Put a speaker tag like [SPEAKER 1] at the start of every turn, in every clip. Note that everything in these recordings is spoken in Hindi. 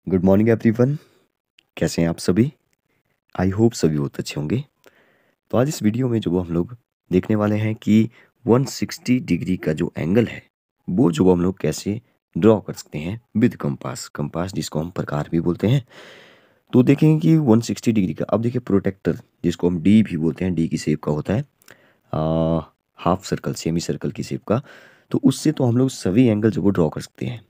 [SPEAKER 1] Good morning everyone. कैसे हैं आप सभी? आई होप सभी बहुत अच्छे होंगे। तो आज इस वीडियो में जो वो हम लोग देखने वाले हैं कि 160 डिग्री का जो एंगल है वो जो वो हम लोग कैसे ड्रॉ कर सकते हैं विद कंपास। कंपास जिसको हम प्रकार भी बोलते हैं। तो देखेंगे कि 160 डिग्री का, अब देखिए प्रोटेक्टर जिसको हम डी भी बोलते हैं, डी की शेप का होता है, हाफ सर्कल सेमी सर्कल की शेप का। तो उससे तो हम लोग सभी एंगल जो वो ड्रॉ कर सकते हैं,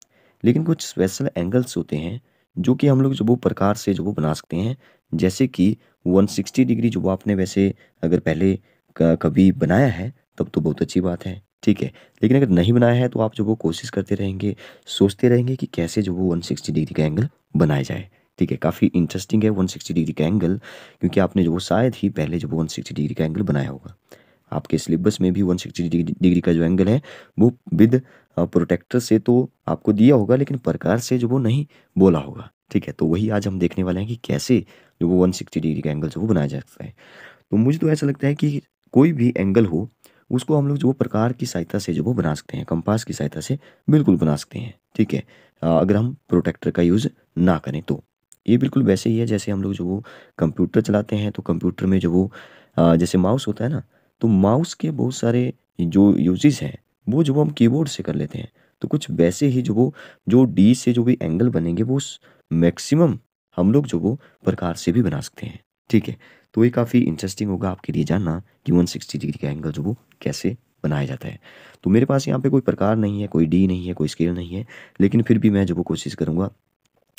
[SPEAKER 1] लेकिन कुछ स्पेशल एंगल्स होते हैं जो कि हम लोग जो वो प्रकार से जो वो बना सकते हैं। जैसे कि 160 डिग्री जो वो आपने वैसे अगर पहले कभी बनाया है तब तो बहुत अच्छी बात है, ठीक है। लेकिन अगर नहीं बनाया है तो आप जो वो कोशिश करते रहेंगे, सोचते रहेंगे कि कैसे जो वो 160 डिग्री का एंगल बनाया जाए, ठीक है। काफ़ी इंटरेस्टिंग है 160 डिग्री का एंगल, क्योंकि आपने जो वो शायद ही पहले जो वो 160 डिग्री का एंगल बनाया होगा। आपके सिलेबस में भी 160 डिग्री का जो एंगल है वो विद प्रोटेक्टर से तो आपको दिया होगा, लेकिन प्रकार से जो वो नहीं बोला होगा, ठीक है। तो वही आज हम देखने वाले हैं कि कैसे जो वो 160 डिग्री का एंगल जो वो बनाया जा सकता है। तो मुझे तो ऐसा लगता है कि कोई भी एंगल हो उसको हम लोग जो वो प्रकार की सहायता से जो वो बना सकते हैं, कंपास की सहायता से बिल्कुल बना सकते हैं, ठीक है। अगर हम प्रोटेक्टर का यूज़ ना करें तो ये बिल्कुल वैसे ही है जैसे हम लोग जो वो कंप्यूटर चलाते हैं, तो कंप्यूटर में जो वो जैसे माउस होता है ना, तो माउस के बहुत सारे जो यूजेस हैं वो जो वो हम कीबोर्ड से कर लेते हैं। तो कुछ वैसे ही जो वो जो डी से जो भी एंगल बनेंगे वो मैक्सिमम हम लोग जो वो प्रकार से भी बना सकते हैं, ठीक है। तो ये काफ़ी इंटरेस्टिंग होगा आपके लिए जानना कि 160 डिग्री का एंगल जो वो कैसे बनाया जाता है। तो मेरे पास यहाँ पे कोई प्रकार नहीं है, कोई डी नहीं है, कोई स्केल नहीं है, लेकिन फिर भी मैं जो वो कोशिश करूँगा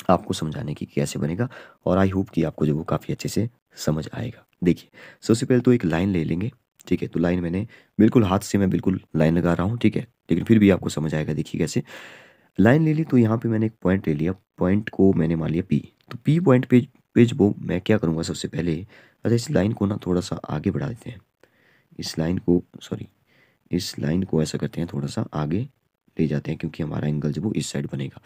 [SPEAKER 1] आपको समझाने की कैसे बनेगा, और आई होप कि आपको जो वो काफ़ी अच्छे से समझ आएगा। देखिए, सबसे पहले तो एक लाइन ले लेंगे, ठीक है। तो लाइन मैंने बिल्कुल हाथ से मैं बिल्कुल लाइन लगा रहा हूँ, ठीक है, लेकिन फिर भी आपको समझ आएगा। देखिए कैसे लाइन ले ली, तो यहाँ पे मैंने एक पॉइंट ले लिया, पॉइंट को मैंने मान लिया पी। तो पी पॉइंट पे जो वो मैं क्या करूँगा सबसे पहले, अच्छा इस लाइन को ना थोड़ा सा आगे बढ़ा देते हैं। इस लाइन को सॉरी इस लाइन को ऐसा करते हैं, थोड़ा सा आगे ले जाते हैं, क्योंकि हमारा एंगल जो वो इस साइड बनेगा।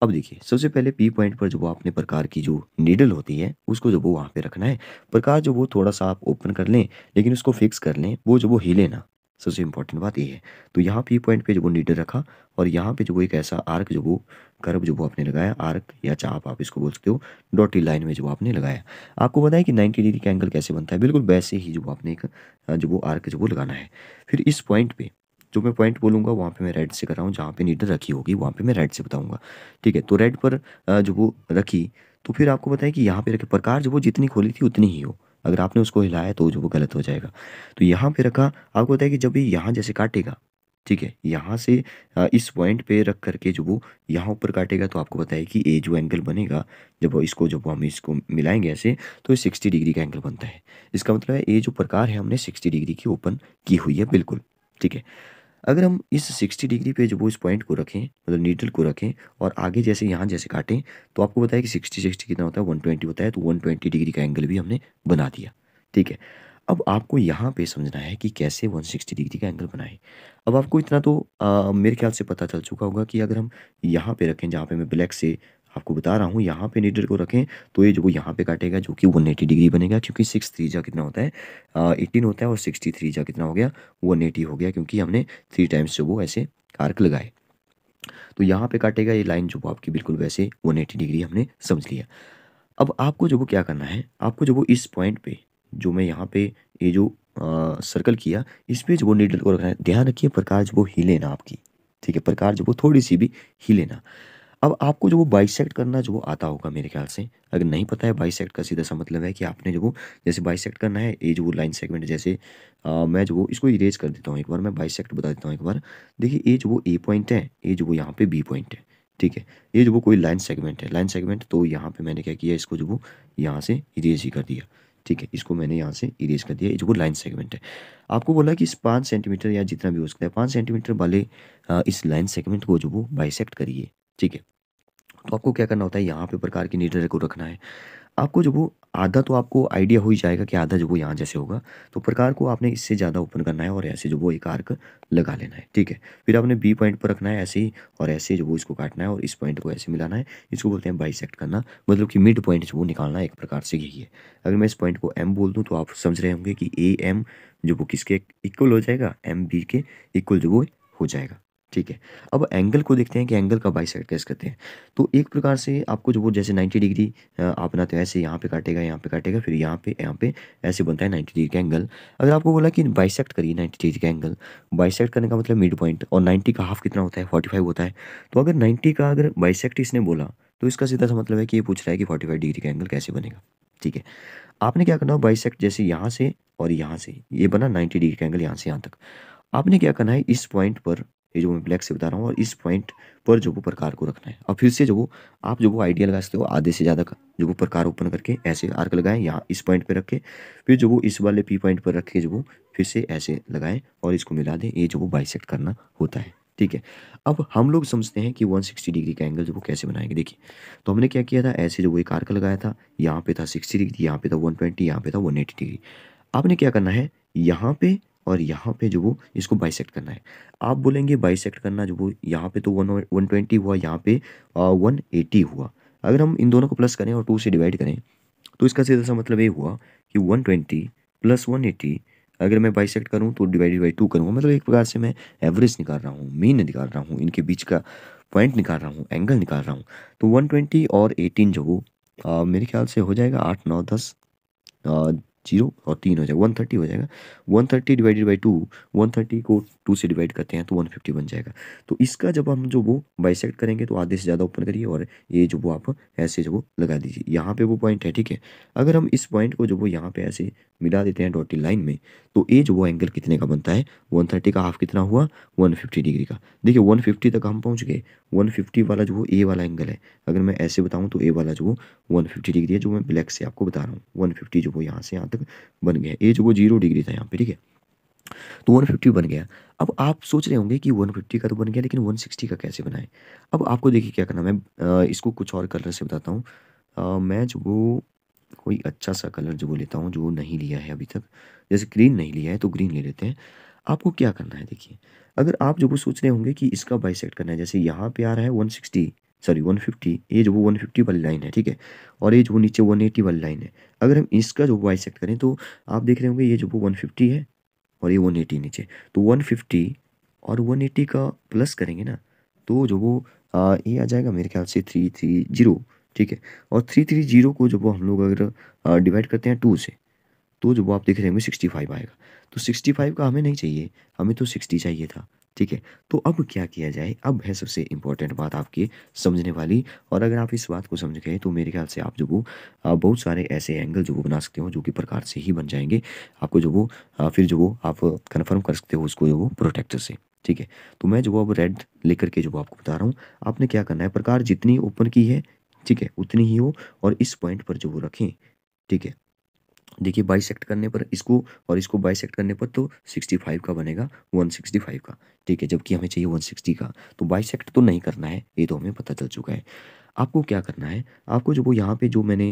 [SPEAKER 1] अब देखिए सबसे पहले पी पॉइंट पर जो वो अपने प्रकार की जो नीडल होती है उसको जो वो वहाँ पे रखना है। प्रकार जो वो थोड़ा सा आप ओपन कर लें, लेकिन उसको फिक्स कर लें, वो जो वो हिले ना। सबसे इंपॉर्टेंट बात ये है। तो यहाँ पी पॉइंट पे जो वो नीडल रखा, और यहाँ पे जो वो एक ऐसा आर्क जो वो कर्व जो वो आपने लगाया, आर्क या चाप आप इसको बोल सकते हो, डॉटेड लाइन में जो आपने लगाया। आपको पता है कि 90 डिग्री का एंगल कैसे बनता है, बिल्कुल वैसे ही जो आपने एक जो वो आर्क जो वो लगाना है। फिर इस पॉइंट पे जो मैं पॉइंट बोलूँगा वहाँ पे मैं रेड से कर रहा हूँ, जहाँ पे नीडल रखी होगी वहाँ पे मैं रेड से बताऊँगा, ठीक है। तो रेड पर जो वो रखी, तो फिर आपको पता है कि यहाँ पे रखे, प्रकार जो वो जितनी खोली थी उतनी ही हो। अगर आपने उसको हिलाया तो जो वो गलत हो जाएगा। तो यहाँ पे रखा, आपको पता है कि जब ये यहाँ जैसे काटेगा, ठीक है, यहाँ से इस पॉइंट पे रख करके जो वो यहाँ ऊपर काटेगा, तो आपको पता है कि ये जो एंगल बनेगा, जब वो इसको जब हम इसको मिलाएंगे ऐसे, तो ये 60 डिग्री का एंगल बनता है। इसका मतलब है ये जो प्रकार है हमने 60 डिग्री की ओपन की हुई है, बिल्कुल, ठीक है। अगर हम इस 60 डिग्री पे जो वो इस पॉइंट को रखें, मतलब नीडल को रखें, और आगे जैसे यहाँ जैसे काटें, तो आपको पता है कि 60 कितना होता है, 120 होता है। तो 120 डिग्री का एंगल भी हमने बना दिया, ठीक है। अब आपको यहाँ पे समझना है कि कैसे 160 डिग्री का एंगल बनाएं। अब आपको इतना तो मेरे ख्याल से पता चल चुका होगा कि अगर हम यहाँ पे रखें, जहाँ पे मैं ब्लैक से आपको बता रहा हूँ, यहाँ पे नीडल को रखें, तो ये जो वो यहाँ पे काटेगा जो कि 180 डिग्री बनेगा, क्योंकि 6 3 जा कितना होता है, 18 होता है, और 63 जा कितना हो गया, 180 हो गया, क्योंकि हमने 3 टाइम्स जो वो ऐसे आर्क लगाए। तो यहाँ पे काटेगा ये लाइन जो वो आपकी बिल्कुल वैसे 180 डिग्री हमने समझ लिया। अब आपको जो वो क्या करना है, आपको जो वो इस पॉइंट पे जो मैं यहाँ पे ये जो सर्कल किया, इस पे जो वो नीडल को रखना है। ध्यान रखिए प्रकार जो वो हिले ना आपकी, ठीक है, प्रकार जो वो थोड़ी सी भी हिले ना। अब आपको जो वो बाइसेक्ट करना जो वो आता होगा मेरे ख्याल से। अगर नहीं पता है, बाइसेक्ट का सीधा सा मतलब है कि आपने जो वो जैसे बाइसेक्ट करना है, ये जो वो लाइन सेगमेंट जैसे मैं जो वो इसको इरेज कर देता हूँ एक बार, मैं बाइसेक्ट बता देता हूँ एक बार। देखिए ये जो वो ए पॉइंट है, ये जो वो यहाँ पे बी पॉइंट है, ठीक है। ये जो वो कोई लाइन सेगमेंट है, लाइन सेगमेंट, तो यहाँ पे मैंने क्या किया, इसको जो वो यहाँ से इरेज ही कर दिया, ठीक है। इसको मैंने यहाँ से इरेज कर दिया, ये जो वो लाइन सेगमेंट है। आपको बोला कि इस 5 सेंटीमीटर या जितना भी हो सकता है 5 सेंटीमीटर वाले इस लाइन सेगमेंट को जो वो बाइसेक्ट करिए, ठीक है। तो आपको क्या करना होता है, यहाँ पे प्रकार की नीडल को रखना है। आपको जो वो आधा तो आपको आइडिया हो ही जाएगा कि आधा जो वो यहाँ जैसे होगा, तो प्रकार को आपने इससे ज़्यादा ओपन करना है, और ऐसे जो वो एक आर्क लगा लेना है, ठीक है। फिर आपने बी पॉइंट पर रखना है ऐसे ही, और ऐसे जो वो इसको काटना है, और इस पॉइंट को ऐसे मिलाना है। इसको बोलते हैं बाइसेक्ट करना, मतलब कि मिड पॉइंट जो वो निकालना है, एक प्रकार से यही है। अगर मैं इस पॉइंट को एम बोल दूँ तो आप समझ रहे होंगे कि ए एम जो वो किसके इक्वल हो जाएगा, एम बी के इक्वल जो वो हो जाएगा, ठीक है। अब एंगल को देखते हैं कि एंगल का बाइसेक्ट कैसे करते हैं। तो एक प्रकार से आपको जो वो जैसे 90 डिग्री आप बनाते हो, ऐसे यहाँ पे काटेगा, फिर यहाँ पे ऐसे बनता है 90 डिग्री का एंगल। अगर आपको बोला कि बाइसेक्ट करिए 90 डिग्री का एंगल, बाइसेक्ट करने का मतलब मिड पॉइंट, और 90 का हाफ कितना होता है, 45 होता है। तो अगर 90 का अगर बाइसेक्ट इसने बोला, तो इसका सीधा सा मतलब है कि ये पूछ रहा है कि 45 डिग्री का एंगल कैसे बनेगा। ठीक है। आपने क्या करना है, बाइसेक्ट जैसे यहाँ से और यहाँ से, ये बना 90 डिग्री का एंगल यहाँ से यहाँ तक। आपने क्या करना है, इस पॉइंट पर, ये जो मैं ब्लैक से बता रहा हूँ, और इस पॉइंट पर जो वो प्रकार को रखना है। और फिर से जो वो आप जो वो आइडिया लगा सकते हो, आधे से ज़्यादा का जो वो प्रकार ओपन करके ऐसे आर्क लगाएं, यहाँ इस पॉइंट पे रखे, फिर जो वो इस वाले पी पॉइंट पर रख के जो वो फिर से ऐसे लगाएं और इसको मिला दें। ये जो वो बाइसेक्ट करना होता है। ठीक है। अब हम लोग समझते हैं कि 160 डिग्री का एंगल जो वो कैसे बनाएंगे। देखिए, तो हमने क्या किया था, ऐसे जो वो एक आर्क लगाया था, यहाँ पे था 60 डिग्री, यहाँ पे था 120, यहाँ पे था 180 डिग्री। आपने क्या करना है, यहाँ पे और यहाँ पे जो वो इसको बाइसेक्ट करना है। आप बोलेंगे बाइसेक्ट करना जो वो यहाँ पे तो 120 हुआ, यहाँ पे 180 हुआ। अगर हम इन दोनों को प्लस करें और 2 से डिवाइड करें, तो इसका सीधा सा मतलब ये हुआ कि 120 प्लस 180 अगर मैं बाइसेक्ट करूँ तो डिवाइडेड बाई 2 करूँगा। मतलब एक प्रकार से मैं एवरेज निकाल रहा हूँ, मीन निकाल रहा हूँ, इनके बीच का पॉइंट निकाल रहा हूँ, एंगल निकाल रहा हूँ। तो 120 और 18 जो वो मेरे ख्याल से हो जाएगा 8 9 10 जीरो और 3 हो जाएगा, 130 हो जाएगा। 130 डिवाइडेड बाई 2, 130 को 2 से डिवाइड करते हैं तो 150 बन जाएगा। तो इसका जब हम जो वो बाइसेक्ट करेंगे तो आधे से ज़्यादा ओपन करिए और ये जो वो आप ऐसे जो वो लगा दीजिए। यहाँ पे वो पॉइंट है, ठीक है। अगर हम इस पॉइंट को जो वो यहाँ पे ऐसे मिला देते हैं डॉटेड लाइन में, तो ये जो वो एंगल कितने का बनता है, 130 का हाफ कितना हुआ, 150 डिग्री का। देखिए 150 तक हम पहुँच गए। 150 वाला जो वो ए वाला एंगल है, अगर मैं ऐसे बताऊँ तो ए वाला जो वो 150 डिग्री है, जो मैं ब्लैक से आपको बता रहा हूँ। 150 जो वो यहाँ से यहाँ तक बन गया। ये जो वो 0 डिग्री था यहाँ पे, ठीक है। तो 150 बन गया। अब आप सोच रहे होंगे कि 150 का तो बन गया, लेकिन 160 का कैसे बनाए। अब आपको देखिए क्या करना, मैं इसको कुछ और कलर से बताता हूँ। मैं जो वो कोई अच्छा सा कलर जो वो लेता हूँ, जो नहीं लिया है अभी तक। जैसे ग्रीन नहीं लिया है तो ग्रीन ले लेते हैं। आपको क्या करना है, देखिए, अगर आप जो वो सोच रहे होंगे कि इसका बाइसेक्ट करना है, जैसे यहाँ पे आ रहा है 160, सॉरी 150, ये जो वो 150 वाली लाइन है, ठीक है। और ये जो वो नीचे 180 वाली लाइन है, अगर हम इसका जो बाइसेक्ट करें तो आप देख रहे होंगे ये जो वो 150 है और ये 180 नीचे। तो 150 और 180 का प्लस करेंगे ना, तो जो वो ये आ जाएगा मेरे ख्याल से 330, ठीक है। और 330 को जो वो हम लोग अगर डिवाइड करते हैं 2 से, तो जो वो आप देख रहे होंगे 65 आएगा। तो 65 का हमें नहीं चाहिए, हमें तो 60 चाहिए था, ठीक है। तो अब क्या किया जाए, अब है सबसे इम्पोर्टेंट बात आपकी समझने वाली। और अगर आप इस बात को समझ गए तो मेरे ख्याल से आप जो वो बहुत सारे ऐसे एंगल जो वो बना सकते हो, जो कि प्रकार से ही बन जाएंगे। आपको जो वो फिर जो वो आप कन्फर्म कर सकते हो उसको जो वो प्रोटेक्टर से, ठीक है। तो मैं जो वो अब रेड लेकर के जो वो आपको बता रहा हूँ, आपने क्या करना है, प्रकार जितनी ओपन की है, ठीक है, उतनी ही हो, और इस पॉइंट पर जो वो रखें, ठीक है। देखिए बाइसेक्ट करने पर इसको और इसको बाइसेक्ट करने पर तो 65 का बनेगा, 165 का, ठीक है, जबकि हमें चाहिए 160 का। तो बाइसेक्ट तो नहीं करना है, ये तो हमें पता चल चुका है। आपको क्या करना है, आपको जो वो यहाँ पे जो मैंने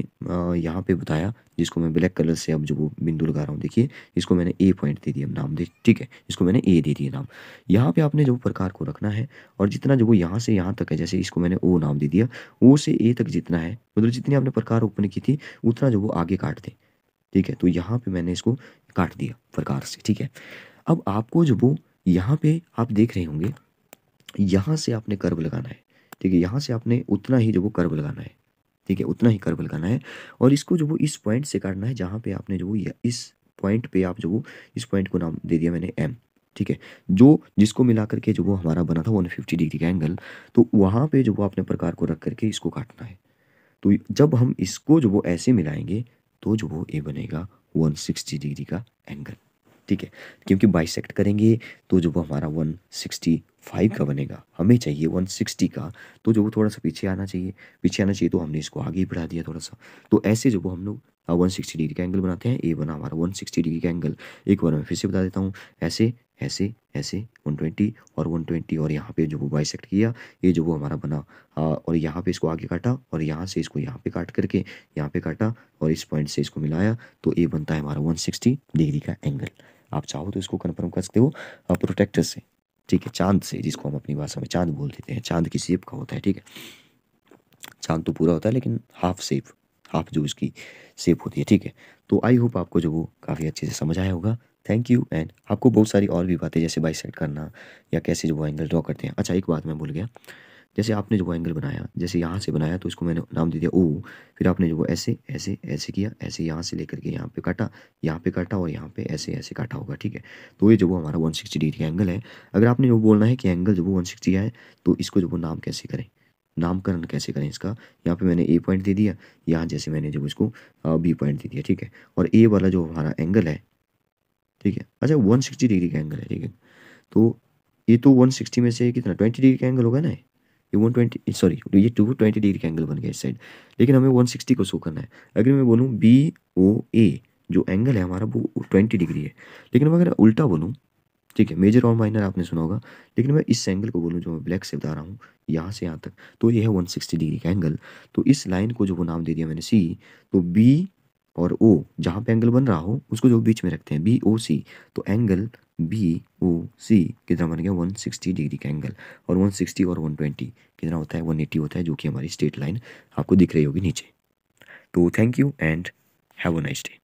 [SPEAKER 1] यहाँ पे बताया, जिसको मैं ब्लैक कलर से अब जो वो बिंदु लगा रहा हूँ, देखिए इसको मैंने ए पॉइंट दे दिया नाम दे, ठीक है, इसको मैंने ए दे दिया नाम। यहाँ पे आपने जो प्रकार को रखना है, और जितना जो वो यहाँ से यहाँ तक है, जैसे इसको मैंने ओ नाम दे दिया, ओ से ए तक जितना है, मतलब जितनी आपने प्रकार ओपन की थी उतना जो वो आगे काट दें, ठीक है। तो यहाँ पे मैंने इसको काट दिया प्रकार से, ठीक है। अब आपको जो वो यहाँ पे आप देख रहे होंगे, यहाँ से आपने कर्व लगाना है, ठीक है। यहाँ से आपने उतना ही जो वो कर्व लगाना है, ठीक है, उतना ही कर्व लगाना है। और इसको जो वो इस पॉइंट से काटना है, जहाँ पे आपने जो वो इस पॉइंट पे आप जो वो इस पॉइंट को नाम दे दिया मैंने एम, ठीक है। जो जिसको मिला करके जो वो हमारा बना था 150 डिग्री का एंगल, तो वहाँ पे जो वो आपने प्रकार को रख करके इसको काटना है। तो जब हम इसको जो वो ऐसे मिलाएंगे, तो जो वो ए बनेगा 160 डिग्री का एंगल, ठीक है। क्योंकि बाइसेक्ट करेंगे तो जो वो हमारा 165 का बनेगा, हमें चाहिए 160 का। तो जो वो थोड़ा सा पीछे आना चाहिए, पीछे आना चाहिए, तो हमने इसको आगे ही बढ़ा दिया थोड़ा सा। तो ऐसे जो वो हम लोग 160 डिग्री का एंगल बनाते हैं। ए बना हमारा 160 डिग्री का एंगल। एक बार मैं फिर से बता देता हूँ, ऐसे ऐसे ऐसे 120 और 120, और यहाँ पे जो वो बाइसेक्ट किया, ये जो वो हमारा बना, और यहाँ पे इसको आगे काटा, और यहाँ से इसको यहाँ पे काट करके यहाँ पे काटा, और इस पॉइंट से इसको मिलाया, तो ये बनता है हमारा 160 डिग्री का एंगल। आप चाहो तो इसको कन्फर्म कर सकते हो प्रोटेक्टर से, ठीक है, चांद से, जिसको हम अपनी भाषा में चांद बोल देते हैं। चांद की शेप का होता है, ठीक है। चांद तो पूरा होता है, लेकिन हाफ शेप, हाफ जो इसकी शेप होती है, ठीक है। तो आई होप आपको जो वो काफ़ी अच्छे से समझ आया होगा। Thank you. एंड आपको बहुत सारी और भी बातें जैसे बाइसेक्ट करना या कैसे जो वो एंगल ड्रॉ करते हैं। अच्छा, एक बात मैं भूल गया, जैसे आपने जो वो एंगल बनाया, जैसे यहाँ से बनाया तो इसको मैंने नाम दे दिया ओ। फिर आपने जो वो ऐसे ऐसे ऐसे किया, ऐसे यहाँ से लेकर के यहाँ पे काटा और यहाँ पे ऐसे ऐसे काटा होगा, ठीक है। तो ये जो वो हमारा 160 डिग्री का एंगल है। अगर आपने जो बोलना है कि एंगल जो वो 160 है, तो इसको जो वो नाम कैसे करें, नामकरण कैसे करें इसका। यहाँ पे मैंने ए पॉइंट दे दिया, यहाँ जैसे मैंने जब इसको बी पॉइंट दे दिया, ठीक है। और ए वाला जो हमारा एंगल है, ठीक है, अच्छा 160 डिग्री का एंगल है, ठीक है। तो ये तो 160 में से कितना 20 डिग्री का एंगल होगा ना, ये 120, सॉरी ये 220 डिग्री का एंगल बन गया इस साइड, लेकिन हमें 160 को शो करना है। अगर मैं बोलूँ बी ओ ए जो एंगल है हमारा वो 20 डिग्री है, लेकिन मैं अगर उल्टा बोलूँ, ठीक है, मेजर और माइनर आपने सुना होगा, लेकिन मैं इस एंगल को बोलूँ जो मैं ब्लैक से बता रहा हूँ यहाँ से यहाँ तक, तो ये है 160 डिग्री का एंगल। तो इस लाइन को जो वो नाम दे दिया मैंने सी। तो बी और ओ जहाँ पे एंगल बन रहा हो उसको जो बीच में रखते हैं बी ओ सी। तो एंगल बी ओ सी कितना बन गया 160 डिग्री का एंगल। और 160 और 120 कितना होता है 180 होता है, जो कि हमारी स्ट्रेट लाइन आपको दिख रही होगी नीचे। तो thank you and have a nice day.